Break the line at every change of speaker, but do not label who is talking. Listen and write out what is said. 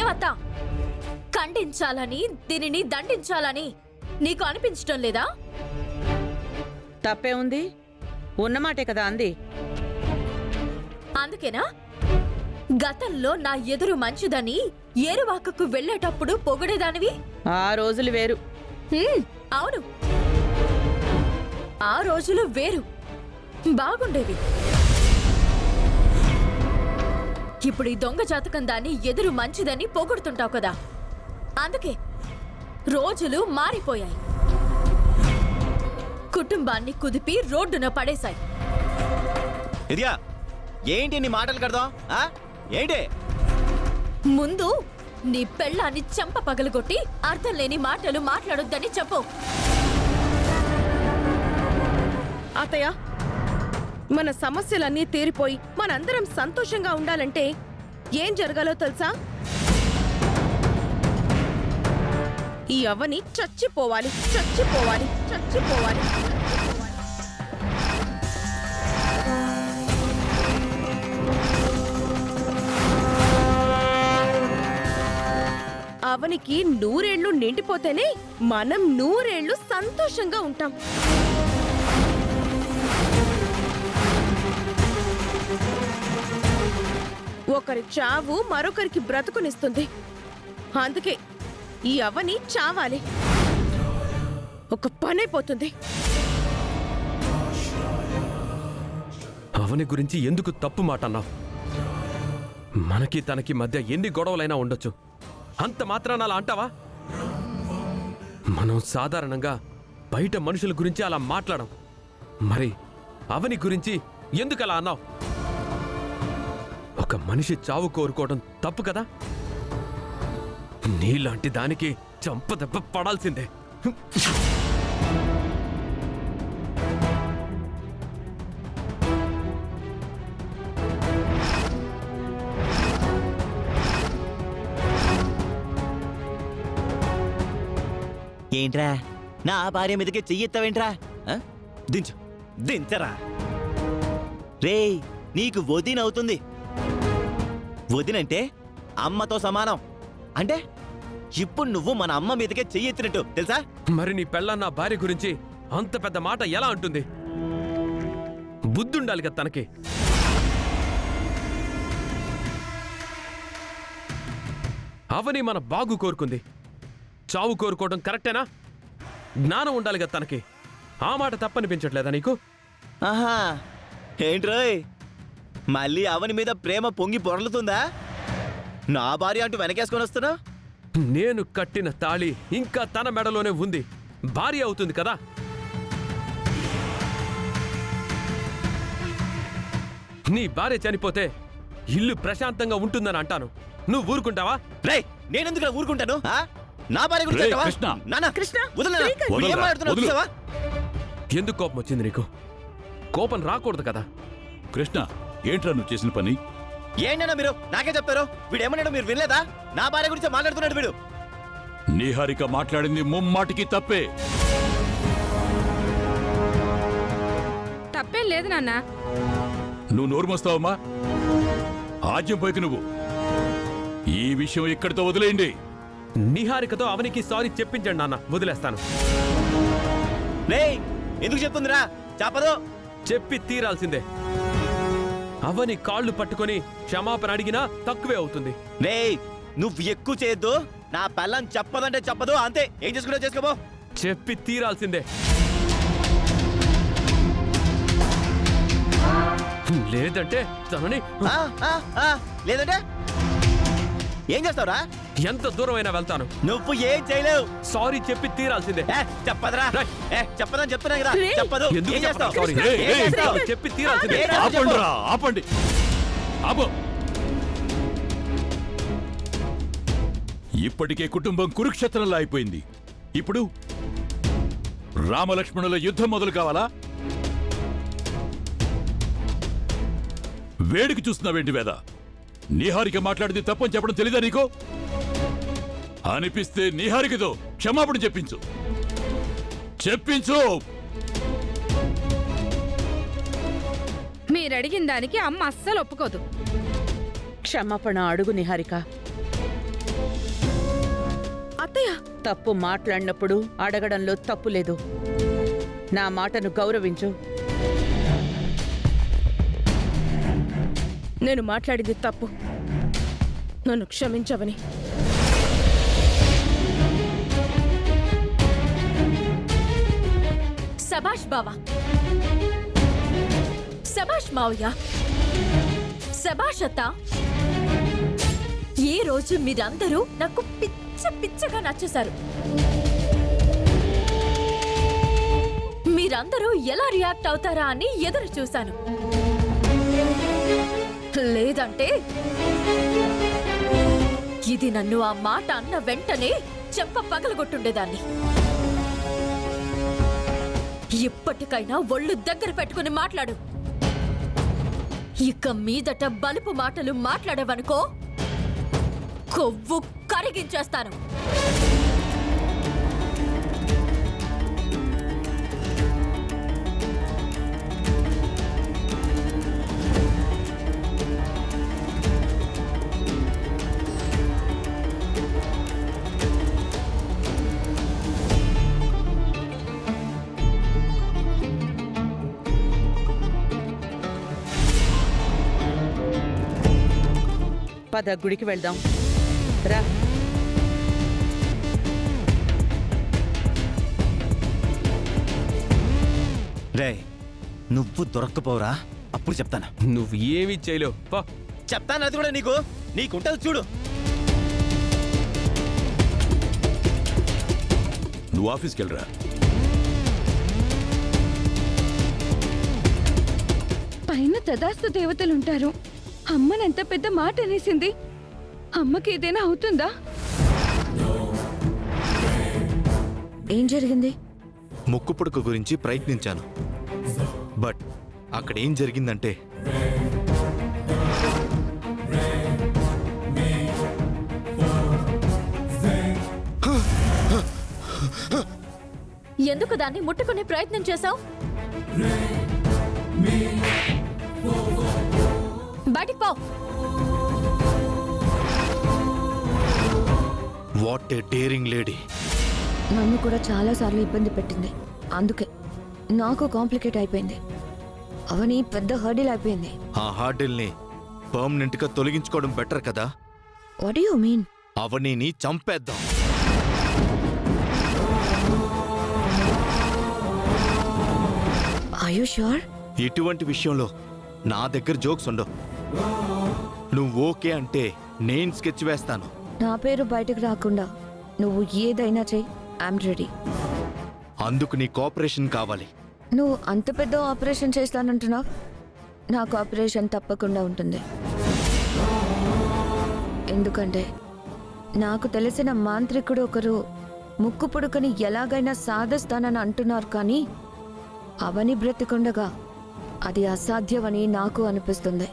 ఏమత్త, ఖండించాలని దీనిని దండించాలని నీకు అనిపించటం లేదా?
తప్పే ఉంది, ఉన్నమాటే కదా అంది.
అందుకేనా గతంలో నా ఎదురు మంచిదని ఏరువాకకు వెళ్లేటప్పుడు పొగిడేదానివి?
ఆ రోజులు వేరు.
అవును, ఆ రోజులు వేరు, బాగుండేవి. ఇప్పుడు ఈ దొంగ జాతకం దాన్ని ఎదురు మంచిదని పొగుడుతుంటావు కదా, అందుకే రోజులు మారిపోయాయి. కుటుంబాన్ని కుదిపి రోడ్డున పడేశాయి.
ఇదియా ఏంటి నీ మాటలు కడదాం? ఏంటి?
ముందు నీ పెళ్ళాన్ని చెంప పగలగొట్టి అర్థం లేని మాటలు మాట్లాడొద్దని చెప్పు.
అత్తయ్య, మన సమస్యలన్నీ తీరిపోయి మనందరం సంతోషంగా ఉండాలంటే ఏం జరగాలో తెలుసా? ఈ అవ్వని చచ్చిపోవాలి, చచ్చిపోవాలి, చచ్చిపోవాలి. అవనికి 100 ఏళ్లు నిండిపోతేనే మనం 100 ఏళ్లు సంతోషంగా ఉంటాం. ఒకరి చావు మరొకరికి బ్రతుకునిస్తుంది. అందుకే ఈ అవని చావాలి. ఒక పనైపోతుంది.
అవని గురించి ఎందుకు తప్పు మాట అన్నావు? మనకి తనకి మధ్య ఎన్ని గొడవలైనా ఉండొచ్చు, అంత మాత్రాన అలా అంటావా? మనం సాధారణంగా బయట మనుషుల గురించి అలా మాట్లాడం, మరి అవని గురించి ఎందుకు అలా అన్నావు? ఒక మనిషి చావు కోరుకోవడం తప్పు కదా? నీలాంటి దానికి చంపదెబ్బ పడాల్సిందే.
ఏంట్రా నా భార్య మీదకి చెయ్యెత్తావేంట్రా? దించు, దించరా. రేయ్, నీకు వదినవుతుంది. వదినంటే అమ్మతో సమానం. అంటే ఇప్పుడు నువ్వు మన అమ్మ మీదకే చెయ్యెత్తినట్టు తెలుసా?
మరి నీ పెళ్ళాన్న భార్య గురించి అంత పెద్ద మాట ఎలా అంటుంది? బుద్ధుండాలి కదా తనకి. అవని మన బాగు కోరుకుంది, చావు కోరుకోవడం కరెక్టేనా? జ్ఞానం ఉండాలి కదా తనకి. ఆ మాట తప్పనిపించట్లేదా నీకు?
ఆహా, ఏంట్రోయ్, మళ్ళీ అవని మీద ప్రేమ పొంగి పొరలుతుందా? నా భార్య అంటూ వెనకేసుకొని వస్తున్నా?
నేను కట్టిన తాళి ఇంకా తన మెడలోనే ఉంది, భార్య అవుతుంది కదా. నీ భార్య చనిపోతే ఇల్లు ప్రశాంతంగా ఉంటుందని అంటాను, నువ్వు ఊరుకుంటావా?
రేయ్, నేనెందుకు ఊరుకుంటాను? నా భార్య గురించి
రేయ్,
అంటావా?
కృష్ణ.
నాన్న,
కృష్ణ,
వదలనా?
శ్రీకాంత్.
నువ్వు ఏం మాట్లాడుతున్నావు
వదలు.
చూసావా?
ఎందుకు కోపం వచ్చింది నీకు? కోపం రాకూడదు కదా.
కృష్ణ, ఏంట్రా నువ్వు చేసిన పని?
ఏంటన్నా మీరు నాకే చెప్తారు? వీడు ఏమన్నాడు మీరు వినలేదా? నా భార్య గురించి మాట్లాడుతున్నాడు వీడు.
నీహారిక మాట్లాడింది ముమ్మాటికి తప్పే.
తప్పేం లేదు నాన్న.
నువ్వు నోరు మోస్తావమ్మా? ఆజ్యం పోయికి నువ్వు. ఈ విషయం ఇక్కడితో వదిలేయండి.
నిహారికతో అవనికి సారీ చెప్పించండి నాన్న, వదిలేస్తాను.
రేయ్, ఎందుకు చెప్తుందిరా? చెప్పదు.
చెప్పి తీరాల్సిందే. అవని కాళ్ళు పట్టుకొని క్షమాపణ అడిగినా తక్కువే అవుతుంది.
రేయ్, నువ్వు ఎక్కువ చేయొద్దు. నా పెళ్ళం చెప్పదంటే చెప్పదు, అంతే. ఏం చేసుకుంటా చేసుకోబో.
చెప్పి తీరాల్సిందే. లేదంటే తనని
లేదంటే ఏం చేస్తావురా?
ఎంత దూరమైనా వెళ్తాను.
నువ్వు ఏం చేయలేవు.
సారీ చెప్పి తీరాల్సిందే.
చెప్పదురా? చెప్పదని చెప్తున్నా కదా.
రేయ్,
చెప్పదు.
ఎందుకు
ఏం చేస్తావు?
చెప్పను? Sorry.
రేయ్,
ఏం
రేయ్,
చేస్తావు?
చెప్పి తీరాల్సిందే.
ఏం చేస్తావు?
ఆపండిరా, ఆపండి. ఆపు. ఇప్పటికే కుటుంబం కురుక్షేత్రంలో అయిపోయింది. ఇప్పుడు రామలక్ష్మణుల యుద్ధం మొదలు కావాలా? వేడికి చూస్తున్నావేంటి వేద? నీహారిక మాట్లాడింది తప్పని చెప్పడం తెలీదా నీకు? అనిపిస్తే నీహారికతో క్షమాపణ చెప్పించు. చెప్పించు.
మీరడిగిన దానికి అమ్మ అస్సలు ఒప్పుకోదు.
క్షమాపణ అడుగు నిహారిక. తప్పు మాట్లాడినప్పుడు అడగడంలో తప్పు లేదు. నా మాటను గౌరవించు.
నేను మాట్లాడింది తప్పు. నన్ను క్షమించవని.
శభాష్ బావా, శభాష్ మావయ్య, శభాష్ అత్త. ఈ రోజు మీరందరూ నాకు పిచ్చగా నచ్చేశారు. మీరందరూ ఎలా రియాక్ట్ అవుతారా అని ఎదురు చూశాను. లేదంటే ఇది నన్ను ఆ మాట అన్న వెంటనే చెంప పగలగొట్టుండేదాన్ని. ఇప్పటికైనా ఒళ్ళు దగ్గర పెట్టుకుని మాట్లాడు. ఇక మీదట బలుపు మాటలు మాట్లాడవనుకో, కొవ్వు కరిగించేస్తాను.
పద, గుడికి వెళ్దాం రా.
రే, నువ్వు దొరక్కపోరా, అప్పుడు చెప్తాను.
నువ్వు ఏమీ చేయలేవు. పో.
చెప్తాను అది కూడా నీకు. నీకుంటది చూడు.
నువ్వు ఆఫీస్కి వెళ్ళరా.
పైన తదాస్తు దేవతలుంటారు. అమ్మనంత పెద్ద మాట అనేసింది. అమ్మకి ఏదైనా అవుతుందా?
ఏం జరిగింది?
ముక్కు పుడక గురించి ప్రయత్నించాను, బట్ అక్కడ ఏం జరిగిందంటే
ఎందుకు దాన్ని ముట్టుకునే ప్రయత్నం చేశావు? బయటికి పో.
What a daring lady.
నన్ను కూడా చాలా సార్లు ఇబ్బంది పెట్టింది. అందుకే నాకు కాంప్లికేట్ అయిపోయింది. అవని పెద్ద హర్డిల్ అయిపోయింది.
ఆ హార్డిల్ని పర్మనెంట్ గా తొలగించుకోవడం బెటర్ కదా.
What you mean?
అవనీని చంపేద్దాం.
Are you sure?
ఇటువంటి విషయంలో నా దగ్గర జోక్స్ ఉండవు. నువ్వు ఓకే అంటే నేను స్కెచ్ వేస్తాను.
నా పేరు బయటకు రాకుండా నువ్వు ఏదైనా చెయ్యి. I'm ready.
అందుకు నీ కోఆపరేషన్ కావాలి.
నువ్వు అంత పెద్ద ఆపరేషన్ చేస్తానంటున్నావు. నాకు ఆపరేషన్ తప్పకుండా ఉంటుంది. ఎందుకంటే నాకు తెలిసిన మాంత్రికుడు ఒకరు ముక్కు పుడుకని ఎలాగైనా సాధిస్తానని అంటున్నారు. కానీ అవని బ్రతికుండగా అది అసాధ్యమని నాకు అనిపిస్తుంది.